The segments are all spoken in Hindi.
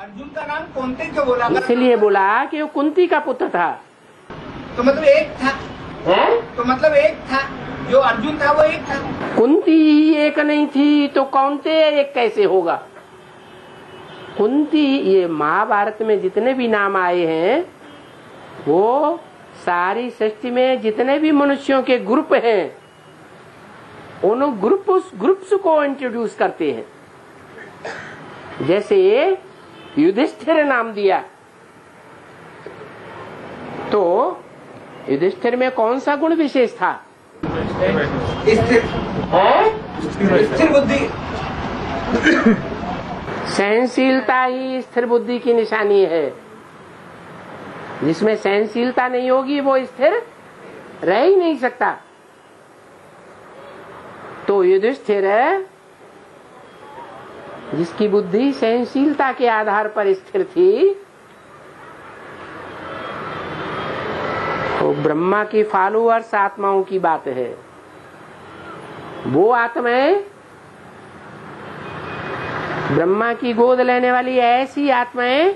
अर्जुन का नाम कुंती क्यों बोला? इसलिए बोला कि वो कुंती का पुत्र था। तो मतलब एक था है? तो मतलब एक था, जो अर्जुन था वो एक था। कुंती ही एक नहीं थी तो कौनते एक कैसे होगा? कुंती, ये महाभारत में जितने भी नाम आए हैं वो सारी सृष्टि में जितने भी मनुष्यों के ग्रुप हैं उन ग्रुप्स को इंट्रोड्यूस करते हैं। जैसे युधिष्ठिर नाम दिया तो युधिष्ठिर में कौन सा गुण विशेष था? स्थिर बुद्धि। सहनशीलता ही स्थिर बुद्धि की निशानी है। जिसमें सहनशीलता नहीं होगी वो स्थिर रह ही नहीं सकता। तो युधिष्ठिर जिसकी बुद्धि सहनशीलता के आधार पर स्थिर थी, तो ब्रह्मा की फॉलोअर्स आत्माओं की बात है। वो आत्माएं ब्रह्मा की गोद लेने वाली ऐसी आत्माएं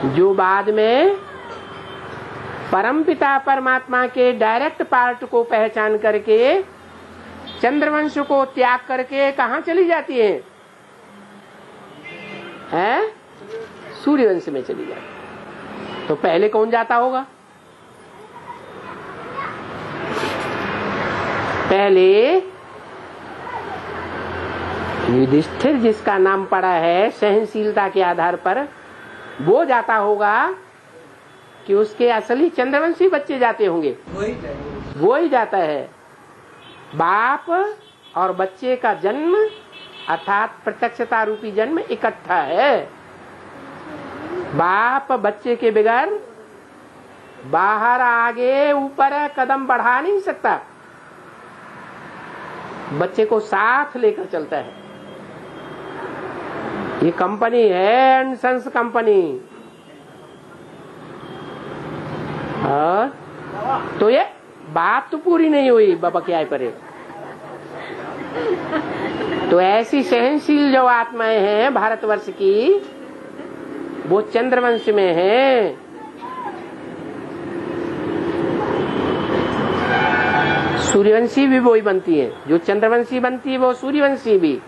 जो बाद में परमपिता परमात्मा के डायरेक्ट पार्ट को पहचान करके चंद्रवंश को त्याग करके कहाँ चली जाती हैं? सूर्यवंश में चली जाती। तो पहले कौन जाता होगा? पहले युधिष्ठिर जिसका नाम पड़ा है सहनशीलता के आधार पर, वो जाता होगा कि उसके असली चंद्रवंशी बच्चे जाते होंगे? वो ही जाता है। बाप और बच्चे का जन्म अर्थात प्रत्यक्षता रूपी जन्म इकट्ठा है। बाप बच्चे के बगैर बाहर आगे ऊपर कदम बढ़ा नहीं सकता, बच्चे को साथ लेकर चलता है। ये कंपनी है एंड सन्स कंपनी। और तो ये बात तो पूरी नहीं हुई बाबा क्या परे। तो ऐसी सहनशील जो आत्माएं हैं भारतवर्ष की, वो चंद्रवंश में है। सूर्यवंशी भी वही बनती है। जो चंद्रवंशी बनती है वो सूर्यवंशी भी,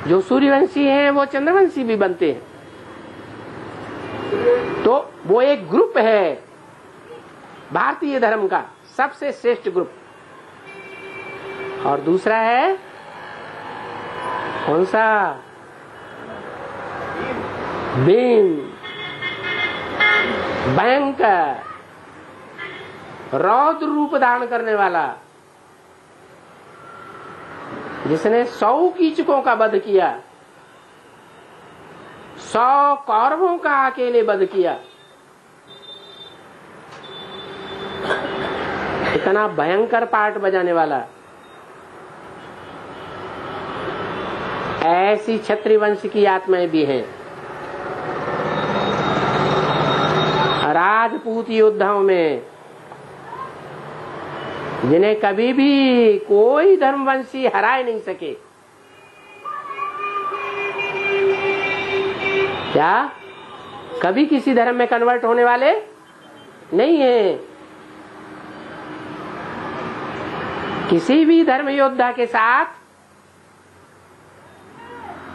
जो सूर्यवंशी हैं वो चंद्रवंशी भी बनते हैं। तो वो एक ग्रुप है भारतीय धर्म का सबसे श्रेष्ठ ग्रुप। और दूसरा है कौन सा? भीम, भयंकर रौद्र रूप धारण करने वाला, जिसने 100 कीचकों का वध किया, 100 कौरवों का अकेले वध किया। इतना भयंकर पार्ट बजाने वाला। ऐसी क्षत्रिय वंश की आत्माएं भी हैं। राजपूत योद्धाओं में जिन्हें कभी भी कोई धर्मवंशी हरा नहीं सके। क्या कभी किसी धर्म में कन्वर्ट होने वाले नहीं है। किसी भी धर्म योद्धा के साथ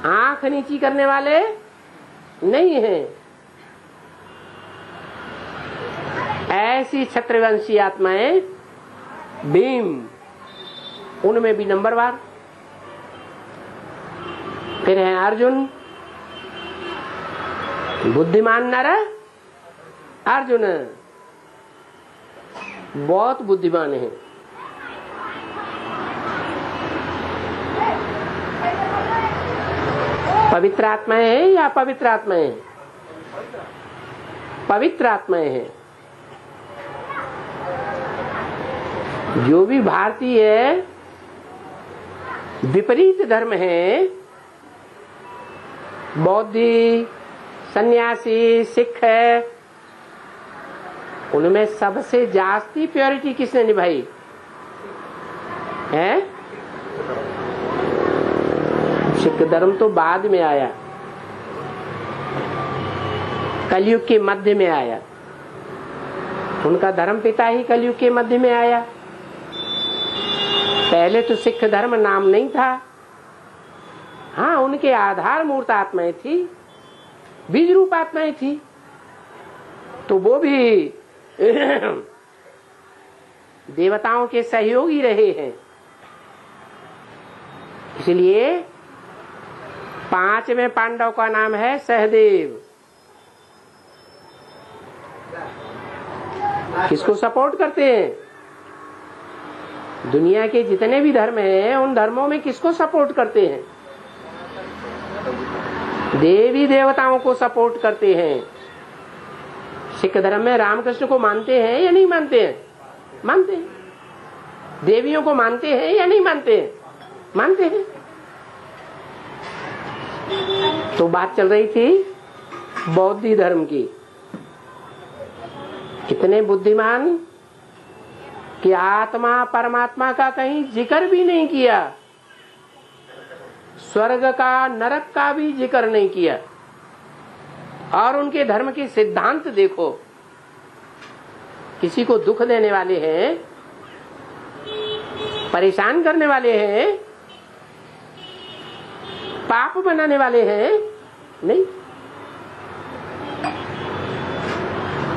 आंख नीची करने वाले नहीं हैं। ऐसी क्षत्रियवंशी आत्माएं भीम, उनमें भी नंबरवार। फिर है अर्जुन, बुद्धिमान नर अर्जुन, बहुत बुद्धिमान है। पवित्र आत्माएं हैं या पवित्र आत्माएं हैं? पवित्र आत्माएं हैं। जो भी भारतीय विपरीत धर्म है, बौद्धी, सन्यासी, सिख है, उनमें सबसे जास्ती प्योरिटी किसने निभाई है? सिख धर्म तो बाद में आया। कलयुग के मध्य में आया। उनका धर्म पिता ही कलयुग के मध्य में आया। पहले तो सिख धर्म नाम नहीं था। हाँ, उनके आधार मूर्त आत्माएं थी, बीज रूप आत्माएं थी, तो वो भी देवताओं के सहयोगी रहे हैं। इसलिए पांचवें पांडव का नाम है सहदेव। किसको सपोर्ट करते हैं? दुनिया के जितने भी धर्म हैं, उन धर्मों में किसको सपोर्ट करते हैं? देवी देवताओं को सपोर्ट करते हैं। सिख धर्म में रामकृष्ण को मानते हैं या नहीं मानते हैं? मानते हैं। देवियों को मानते हैं या नहीं मानते हैं? मानते हैं। तो बात चल रही थी बौद्ध धर्म की। कितने बुद्धिमान कि आत्मा परमात्मा का कहीं जिक्र भी नहीं किया, स्वर्ग का नरक का भी जिक्र नहीं किया। और उनके धर्म के सिद्धांत देखो, किसी को दुख देने वाले हैं, परेशान करने वाले हैं, पाप बनाने वाले हैं नहीं।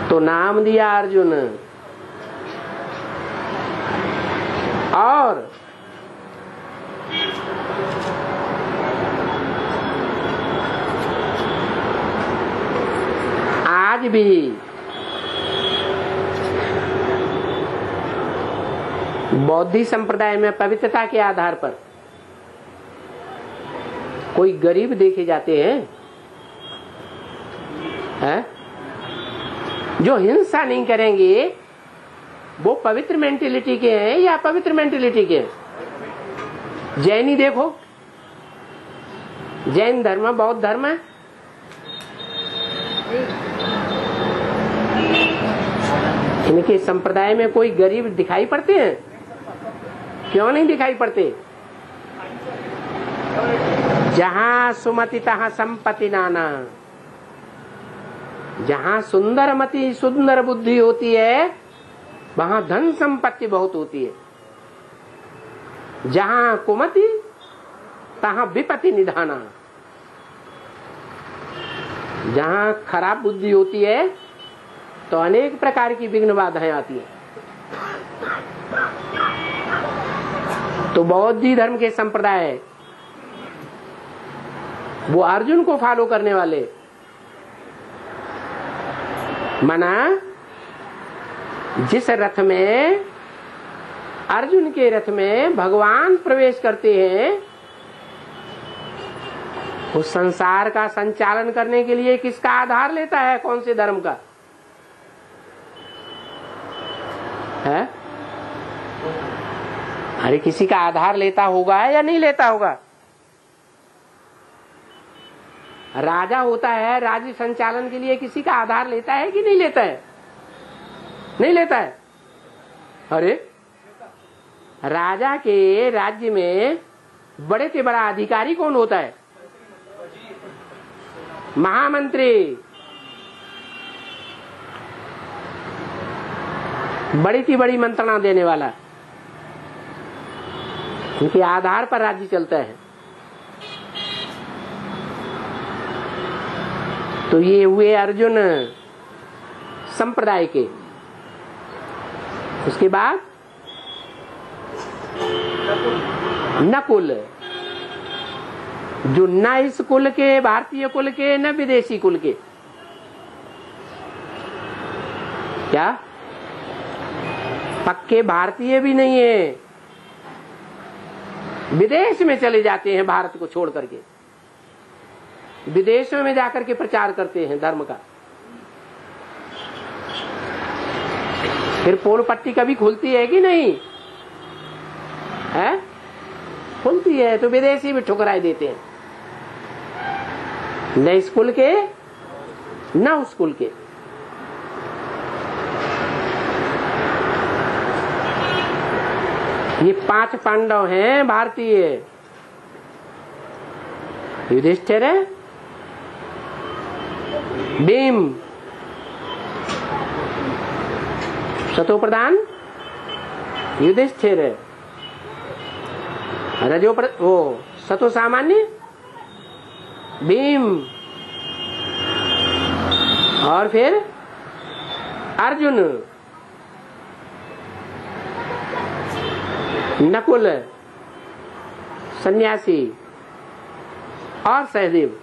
तो नाम दिया अर्जुन। और आज भी बौद्धी संप्रदाय में पवित्रता के आधार पर कोई गरीब देखे जाते हैं, जो हिंसा नहीं करेंगे, वो पवित्र मेंटेलिटी के हैं या अपवित्र मेंटेलिटी के हैं? जैनी देखो, जैन धर्म बौद्ध धर्म है। इनके संप्रदाय में कोई गरीब दिखाई पड़ते हैं? क्यों नहीं दिखाई पड़ते? जहाँ सुमति तहाँ संपत्ति नाना। जहाँ सुंदर मति सुंदर बुद्धि होती है, वहाँ धन संपत्ति बहुत होती है। जहाँ कुमति तहाँ विपत्ति निधाना। जहाँ खराब बुद्धि होती है तो अनेक प्रकार की विघ्न बाधाएं आती है। तो बौद्ध धर्म के संप्रदाय, वो अर्जुन को फॉलो करने वाले, मना जिस रथ में, अर्जुन के रथ में भगवान प्रवेश करते हैं, उस संसार का संचालन करने के लिए किसका आधार लेता है? कौन से धर्म का है? अरे किसी का आधार लेता होगा या नहीं लेता होगा? राजा होता है, राज्य संचालन के लिए किसी का आधार लेता है कि नहीं लेता है? नहीं लेता है। अरे राजा के राज्य में बड़े से बड़ा अधिकारी कौन होता है? महामंत्री। बड़ी सी बड़ी मंत्रणा देने वाला। उनके आधार पर राज्य चलता है। तो ये हुए अर्जुन संप्रदाय के। उसके बाद नकुल, जो न इस कुल के, भारतीय कुल के, न विदेशी कुल के। क्या पक्के भारतीय भी नहीं है, विदेश में चले जाते हैं भारत को छोड़ करके, विदेशों में जाकर के प्रचार करते हैं धर्म का। फिर पोल पट्टी कभी खुलती है कि नहीं है? खुलती है तो विदेशी भी ठुकराई देते हैं, न स्कूल के न उस स्कूल के। ये 5 पांडव हैं भारतीय। युधिष्ठिर, भीम, सतो प्रधान युधिष्ठिर, वो सतो सामान्य भीम, और फिर अर्जुन, नकुल सन्यासी और सहदेव।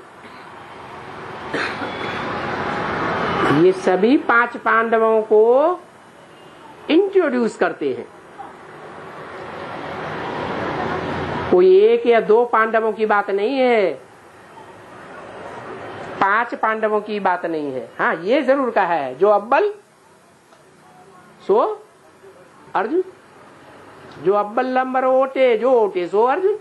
ये सभी 5 पांडवों को इंट्रोड्यूस करते हैं। कोई 1 या 2 पांडवों की बात नहीं है, 5 पांडवों की बात नहीं है। हाँ, ये जरूर कहा है जो अव्वल सो अर्जुन, जो अव्वल नंबर ओटे, जो ओटे सो अर्जुन।